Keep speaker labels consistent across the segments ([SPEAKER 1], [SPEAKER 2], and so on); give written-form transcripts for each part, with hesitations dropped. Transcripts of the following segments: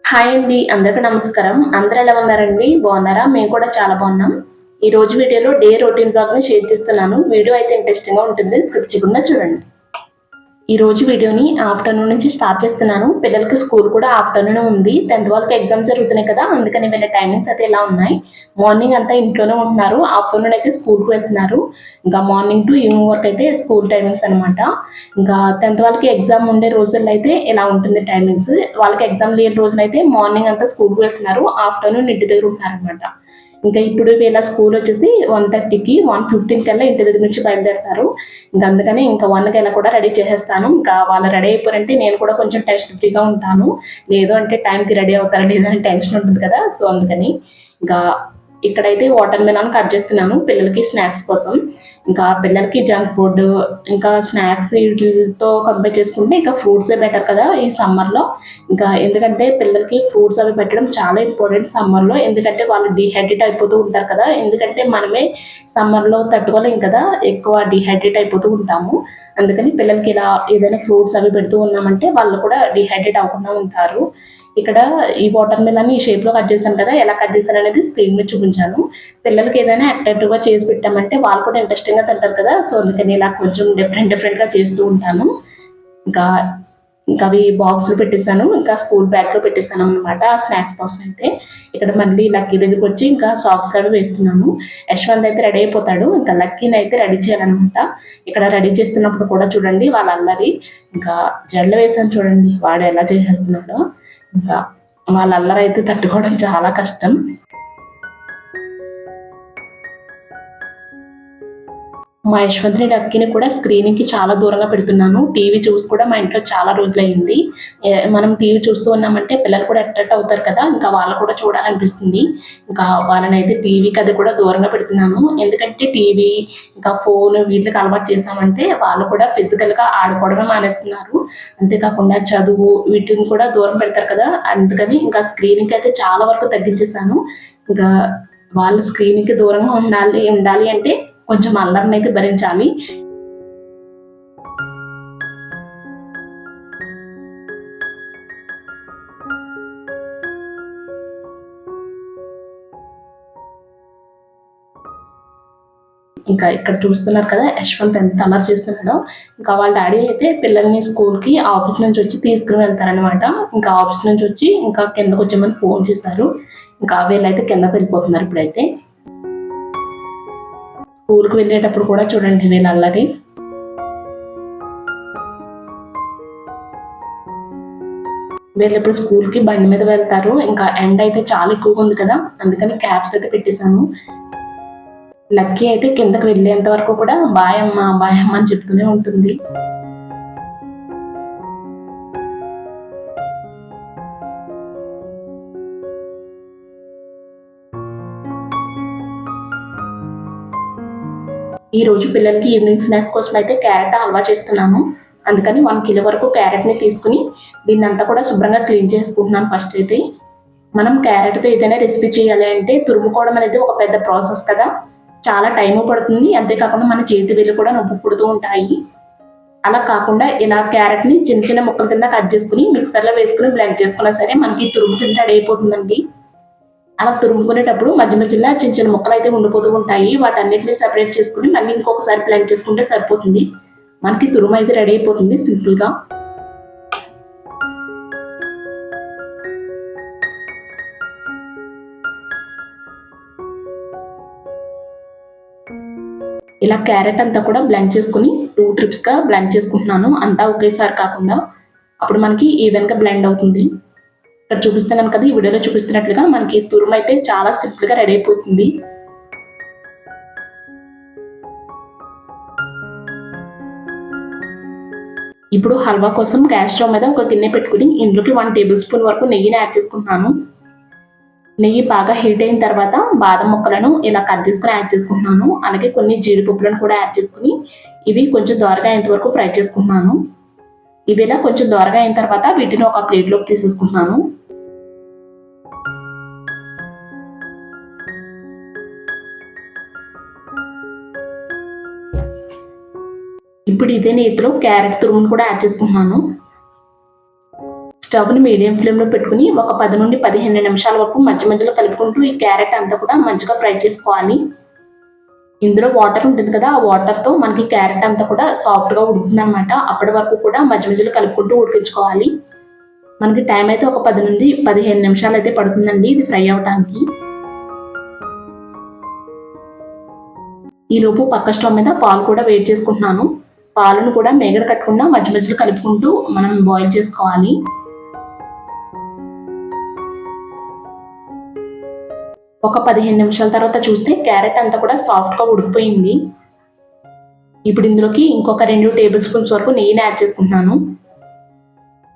[SPEAKER 1] Hi అండి. అందరికీ నమస్కారం. అందరూ ఎలా ఉన్నారండి? బాగున్నారా? మేము కూడా చాలా బాగున్నాం. ఈ రోజు వీడియోలో డే రొటీన్ బ్లాగ్‌ని షేర్ చేస్తున్నాను. వీడియో అయితే ఇంట్రెస్టింగ్‌గా ఉంటుంది. స్కిప్ చేయకుండా చూడండి. ఈ రోజు వీడియోని ఆఫ్టర్‌నూన్ నుంచి స్టార్ట్ చేస్తున్నాను. పిల్లలకి స్కూల్ కూడా ఆఫ్టర్‌నూనే ఉంది. 10th వాళ్ళకి ఎగ్జామ్స్ జరుగుతున్నాయి కదా! అందుకని వీళ్ళ టైమింగ్స్ అయితే ఇలా ఉన్నాయి. మార్నింగ్ అంతా ఇంట్లోనే ఉంటున్నారు. ఆఫ్టర్‌నూన్ అయితే స్కూల్‌కి వెళ్తున్నారు. ఇంకా మార్నింగ్ టు ఈవినింగ్ వరకు అయితే స్కూల్ టైమింగ్స్ అనమాట. ఇంకా 10th వాళ్ళకి ఎగ్జామ్ ఉండే రోజుల్లో అయితే ఇలా ఉంటుంది టైమింగ్స్. వాళ్ళకి ఎగ్జామ్ లేని రోజునైతే మార్నింగ్ అంతా స్కూల్‌కి వెళ్తున్నారు. ఆఫ్టర్‌నూన్ ఇంటి దగ్గర ఉంటున్నారనమాట. ఇంకా ఇప్పుడు వీళ్ళ స్కూల్ వచ్చేసి 1:30కి 1:15 కల్లా ఇంటి దగ్గర నుంచి బయలుదేరుతారు. ఇంకా అందుకని ఇంకా 1కి అలా కూడా రెడీ చేసేస్తాను. ఇంకా వాళ్ళు రెడీ అయిపోయారంటే నేను కూడా కొంచెం టెన్షన్ ఫ్రీగా ఉంటాను. లేదు అంటే టైంకి రెడీ అవుతారా లేదా అని టెన్షన్ ఉంటుంది కదా! సో అందుకని ఇంకా ఇక్కడైతే వాటర్ మెలన్ కట్ చేస్తున్నాను పిల్లలకి స్నాక్స్ కోసం. ఇంకా పిల్లలకి జంక్ ఫుడ్ ఇంకా స్నాక్స్ వీటితో కంపేర్ చేసుకుంటే ఇంకా ఫ్రూట్సే బెటర్ కదా ఈ సమ్మర్‌లో. ఇంకా ఎందుకంటే పిల్లలకి ఫ్రూట్స్ అవి పెట్టడం చాలా ఇంపార్టెంట్ సమ్మర్‌లో. ఎందుకంటే వాళ్ళు డీహైడ్రేట్ అయిపోతూ ఉంటారు కదా! ఎందుకంటే మనమే సమ్మర్‌లో తట్టుకోలేం కదా! ఎక్కువ డీహైడ్రేట్ అయిపోతూ ఉంటాము. అందుకని పిల్లలకి ఇలా ఏదైనా ఫ్రూట్స్ అవి పెడుతూ ఉన్నామంటే వాళ్ళు కూడా డీహైడ్రేట్ అవ్వకుండా ఉంటారు. ఇక్కడ ఈ వాటర్ మిలన్ ఈ షేప్‌లో కట్ చేశాను కదా! ఎలా కట్ చేశాననేది స్క్రీన్ మీద చూపించాను. పిల్లలకి ఏదైనా అట్రాక్టివ్‌గా చేసి పెట్టామంటే వాళ్ళు కూడా ఇంట్రెస్టింగ్‌గా తింటారు కదా! సో, అందుకని ఇలా కొంచెం డిఫరెంట్‌గా చేస్తూ ఉంటాను. ఇంకా ఇంకా అవి బాక్స్‌లో పెట్టేసాను. ఇంకా స్కూల్ బ్యాగ్‌లో పెట్టేసాననమాట స్నాక్స్ బాక్స్‌లో అయితే. ఇక్కడ మళ్ళీ లక్కీ దగ్గరికొచ్చి ఇంకా సాక్స్ అవి వేస్తున్నాను. యశ్వంత్ అయితే రెడీ అయిపోతాడు. ఇంకా లక్కీనైతే రెడీ చేయాలనమాట. ఇక్కడ రెడీ చేస్తున్నప్పుడు కూడా చూడండి వాళ్ళ అల్లరి. ఇంకా జడలు వేసాను చూడండి వాడు ఎలా చేసేస్తున్నాడో. ఇంకా వాళ్ళ అల్లరైతే తట్టుకోవడం చాలా కష్టం. మా యశ్వంత్‌ని, లక్కీని కూడా స్క్రీనింగ్‌కి చాలా దూరంగా పెడుతున్నాను. టీవీ చూసి కూడా మా ఇంట్లో చాలా రోజులయింది. మనం టీవీ చూస్తూ ఉన్నామంటే పిల్లలు కూడా అట్రాక్ట్ అవుతారు కదా! ఇంకా వాళ్ళు కూడా చూడాలనిపిస్తుంది. ఇంకా వాళ్ళనైతే టీవీకి అది కూడా దూరంగా పెడుతున్నాను. ఎందుకంటే టీవీ, ఇంకా ఫోను వీటిలకి అలవాటు చేశామంటే వాళ్ళు కూడా ఫిజికల్‌గా ఆడుకోవడమే మానేస్తున్నారు. అంతేకాకుండా చదువు వీటిని కూడా దూరం పెడతారు కదా! అందుకని ఇంకా స్క్రీనింగ్‌కి అయితే చాలా వరకు తగ్గించేశాను. ఇంకా వాళ్ళు స్క్రీన్‌కి దూరంగా ఉండాలి ఉండాలి అంటే కొంచెం అల్లరినైతే భరించాలి. ఇంకా ఇక్కడ చూస్తున్నారు కదా! యశ్వంత్ ఎంత అల్లరి చేస్తున్నాడో. ఇంకా వాళ్ళ డ్యాడీ అయితే పిల్లల్ని స్కూల్‌కి ఆఫీస్ నుంచి వచ్చి తీసుకొని వెళ్తారనమాట. ఇంకా ఆఫీస్ నుంచి వచ్చి ఇంకా కిందకొచ్చేయమని ఫోన్ చేశారు. ఇంకా వీళ్ళైతే కిందకి వెళ్ళిపోతున్నారు ఇప్పుడైతే. స్కూల్‌కి వెళ్ళేటప్పుడు కూడా చూడండి వీళ్ళ అల్లరి. వీళ్ళిప్పుడు స్కూల్‌కి బండి మీద వెళ్తారు. ఇంకా ఎండ అయితే చాలా ఎక్కువగా ఉంది కదా! అందుకని క్యాప్స్ అయితే పెట్టేసాను. లక్కీ అయితే కిందకి వెళ్ళేంత వరకు కూడా బాయ్ అమ్మ, బాయ్ అమ్మ అని చెప్తూనే ఉంటుంది. ఈరోజు పిల్లలకి ఈవినింగ్ స్నాక్స్ కోసం అయితే క్యారెట్ హల్వా చేస్తున్నాను. అందుకని 1 కిలో వరకు క్యారెట్‌ని తీసుకొని దీన్నంతా కూడా శుభ్రంగా క్లీన్ చేసుకుంటున్నాను ఫస్ట్ అయితే. మనం క్యారెట్‌తో ఏదైనా రెసిపీ చేయాలి అంటే తురుముకోవడం అనేది ఒక పెద్ద ప్రాసెస్ కదా! చాలా టైము పడుతుంది. అంతేకాకుండా మన చేతి వేళ్ళు కూడా నొప్పి పుడుతూ ఉంటాయి. అలా కాకుండా ఇలా క్యారెట్‌ని చిన్న చిన్న ముక్కల కింద కట్ చేసుకొని మిక్సర్‌లో వేసుకొని బ్లెండ్ చేసుకున్నా సరే మనకి తురుము కింద రెడీ అయిపోతుందండి. అలా తురుముకునేటప్పుడు మధ్య మధ్యలో చిన్న చిన్న ముక్కలైతే ఉండిపోతూ ఉంటాయి. వాటన్నిటిని సెపరేట్ చేసుకొని మళ్ళీ ఇంకొకసారి బ్లెండ్ చేసుకుంటే సరిపోతుంది. మనకి తురుమైతే రెడీ అయిపోతుంది సింపుల్‌గా. ఇలా క్యారెట్ అంతా కూడా బ్లెండ్ చేసుకొని 2 ట్రిప్స్‌గా బ్లెండ్ చేసుకుంటున్నాను. అంతా ఒకేసారి కాకుండా. అప్పుడు మనకి ఈవెన్‌గా బ్లెండ్ అవుతుంది. ఇక్కడ చూపిస్తున్నాను కదా! ఈ వీడియోలో చూపిస్తున్నట్లుగా మనకి తురుమైతే చాలా సింపుల్‌గా రెడీ అయిపోతుంది. ఇప్పుడు హల్వా కోసం గ్యాస్ స్టవ్ మీద ఒక గిన్నె పెట్టుకొని ఇందులోకి 1 టేబుల్ స్పూన్ వరకు నెయ్యిని యాడ్ చేసుకుంటున్నాను. నెయ్యి బాగా హీట్ అయిన తర్వాత బాదం ముక్కలను ఇలా కట్ చేసుకొని యాడ్ చేసుకుంటున్నాను. అలాగే కొన్ని జీడిపప్పులను కూడా యాడ్ చేసుకొని ఇవి కొంచెం దోరగా అయ్యేంత వరకు ఫ్రై చేసుకుంటున్నాను. ఇవి ఇలా కొంచెం దోరగా అయిన తర్వాత వీటిని ఒక ప్లేట్‌లోకి తీసేసుకుంటున్నాను. ఇప్పుడు ఇదే నేతిలో క్యారెట్ తురుమును కూడా యాడ్ చేసుకుంటున్నాను. స్టవ్ని మీడియం ఫ్లేమ్లో పెట్టుకుని ఒక 10 నుండి 15 నిమిషాల వరకు మధ్య మధ్యలో కలుపుకుంటూ ఈ క్యారెట్ అంతా కూడా మంచిగా ఫ్రై చేసుకోవాలి. ఇందులో వాటర్ ఉంటుంది కదా, ఆ వాటర్తో మనకి క్యారెట్ అంతా కూడా సాఫ్ట్గా ఉడుకుతుంది అనమాట. అప్పటి వరకు కూడా మధ్య మధ్యలో కలుపుకుంటూ ఉడికించుకోవాలి. మనకి టైం అయితే ఒక 10 నుండి 15 నిమిషాలు అయితే పడుతుందండి ఇది ఫ్రై అవ్వడానికి. ఈలోపు పక్క స్టవ్ మీద పాలు కూడా వేడి చేసుకుంటున్నాను. పాలను కూడా మేగడ కట్టకుండా మధ్య మధ్యలో కలుపుకుంటూ మనం బాయిల్ చేసుకోవాలి. ఒక 15 నిమిషాల తర్వాత చూస్తే క్యారెట్ అంతా కూడా సాఫ్ట్గా ఉడికిపోయింది. ఇప్పుడు ఇందులోకి ఇంకొక 2 టేబుల్ స్పూన్స్ వరకు నెయ్యిని యాడ్ చేసుకుంటున్నాను.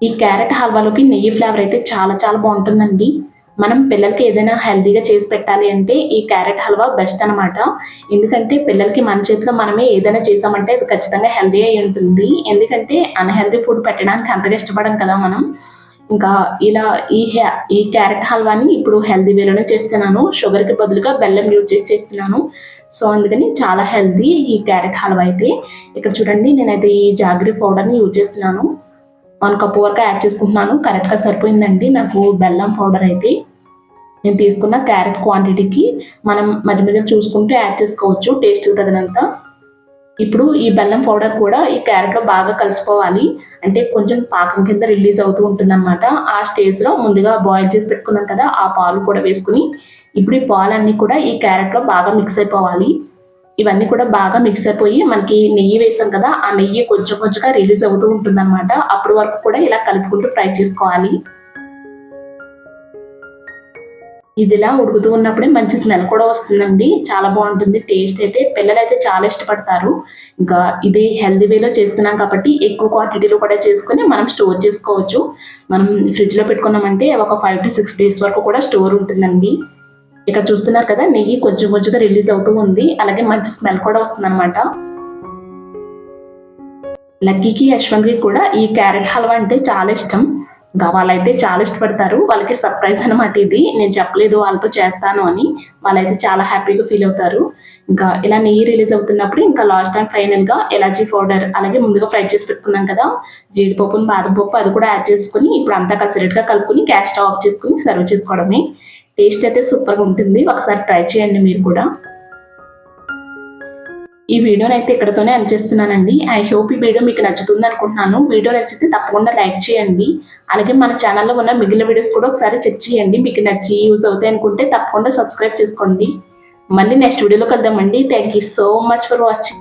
[SPEAKER 1] ఈ క్యారెట్ హల్వాలోకి నెయ్యి ఫ్లేవర్ అయితే చాలా చాలా బాగుంటుందండి. మనం పిల్లలకి ఏదైనా హెల్తీగా చేసి పెట్టాలి అంటే ఈ క్యారెట్ హల్వా బెస్ట్ అనమాట. ఎందుకంటే పిల్లలకి మన చేతిలో మనమే ఏదైనా చేసామంటే అది ఖచ్చితంగా హెల్తీ అయి ఉంటుంది. ఎందుకంటే అన్‌హెల్తీ ఫుడ్ పెట్టడానికి అంతగా ఇష్టపడం కదా మనం. ఇంకా ఇలా ఈ క్యారెట్ హల్వాని ఇప్పుడు హెల్తీ వేలోనే చేస్తున్నాను. షుగర్‌కి బదులుగా బెల్లం యూజ్ చేసి చేస్తున్నాను. సో, అందుకని చాలా హెల్తీ ఈ క్యారెట్ హల్వా అయితే. ఇక్కడ చూడండి నేనైతే ఈ జాగరీ పౌడర్‌ని యూజ్ చేస్తున్నాను. 1 కప్ వరకు యాడ్ చేసుకుంటున్నాను. కరెక్ట్‌గా సరిపోయిందండి నాకు బెల్లం పౌడర్ అయితే. నేను తీసుకున్న క్యారెట్ క్వాంటిటీకి మనం మధ్య మధ్యలో చూసుకుంటూ యాడ్ చేసుకోవచ్చు టేస్ట్‌కి తగినంత. ఇప్పుడు ఈ బెల్లం పౌడర్ కూడా ఈ క్యారెట్‌లో బాగా కలిసిపోవాలి. అంటే కొంచెం పాకం కింద రిలీజ్ అవుతూ ఉంటుందన్నమాట. ఆ స్టేజ్‌లో ముందుగా బాయిల్ చేసి పెట్టుకున్నాం కదా, ఆ పాలు కూడా వేసుకొని ఇప్పుడు ఈ పాలన్నీ కూడా ఈ క్యారెట్‌లో బాగా మిక్స్ అయిపోవాలి. ఇవన్నీ కూడా బాగా మిక్స్ అయిపోయి మనకి నెయ్యి వేసాం కదా, ఆ నెయ్యి కొంచెం కొంచెంగా రిలీజ్ అవుతూ ఉంటుందన్నమాట. అప్పటి వరకు కూడా ఇలా కలుపుకుంటూ ఫ్రై చేసుకోవాలి. ఇదిలా ఉడుకుతూ ఉన్నప్పుడే మంచి స్మెల్ కూడా వస్తుందండి. చాలా బాగుంటుంది టేస్ట్ అయితే. పిల్లలైతే చాలా ఇష్టపడతారు. ఇంకా ఇది హెల్తీ వేలో చేస్తున్నాం కాబట్టి ఎక్కువ క్వాంటిటీలో కూడా చేసుకొని మనం స్టోర్ చేసుకోవచ్చు. మనం ఫ్రిడ్జ్‌లో పెట్టుకున్నామంటే ఒక 5-6 డేస్ వరకు కూడా స్టోర్ ఉంటుందండి. ఇక్కడ చూస్తున్నారు కదా, నెయ్యి కొంచెం కొంచెంగా రిలీజ్ అవుతూ ఉంది. అలాగే మంచి స్మెల్ కూడా వస్తుందనమాట. లక్కీకి, యశ్వంత్‌కి కూడా ఈ క్యారెట్ హల్వా అంటే చాలా ఇష్టం. ఇంకా వాళ్ళైతే చాలా ఇష్టపడతారు. వాళ్ళకి సర్ప్రైజ్ అనమాట ఇది. నేను చెప్పలేదు వాళ్ళతో చేస్తాను అని. వాళ్ళైతే చాలా హ్యాపీగా ఫీల్ అవుతారు. ఇంకా ఇలా నెయ్యి రిలీజ్ అవుతున్నప్పుడు ఇంకా లాస్ట్ అండ్ ఫైనల్‌గా ఇలాచీ పౌడర్, అలాగే ముందుగా ఫ్రై చేసి పెట్టుకున్నాం కదా, జీడిపప్పును, బాదం పప్పు అది కూడా యాడ్ చేసుకొని ఇప్పుడు అంతా కలిసేటట్టుగా కలుపుకొని గ్యాస్ స్టవ్ ఆఫ్ చేసుకొని సర్వ్ చేసుకోవడమే. టేస్ట్ అయితే సూపర్‌గా ఉంటుంది. ఒకసారి ట్రై చేయండి మీరు కూడా. ఈ వీడియోనైతే ఇక్కడితోనే ఎండ్ చేస్తున్నానండి. ఐ హోప్ ఈ వీడియో మీకు నచ్చుతుంది అనుకుంటున్నాను. వీడియో నచ్చితే తప్పకుండా లైక్ చేయండి. అలాగే మన ఛానల్‌లో ఉన్న మిగిలిన వీడియోస్ కూడా ఒకసారి చెక్ చేయండి. మీకు నచ్చి యూజ్ అవుతాయి అనుకుంటే తప్పకుండా సబ్స్క్రైబ్ చేసుకోండి. మళ్ళీ నెక్స్ట్ వీడియోలో కలుద్దామండి. Thank you so much for watching.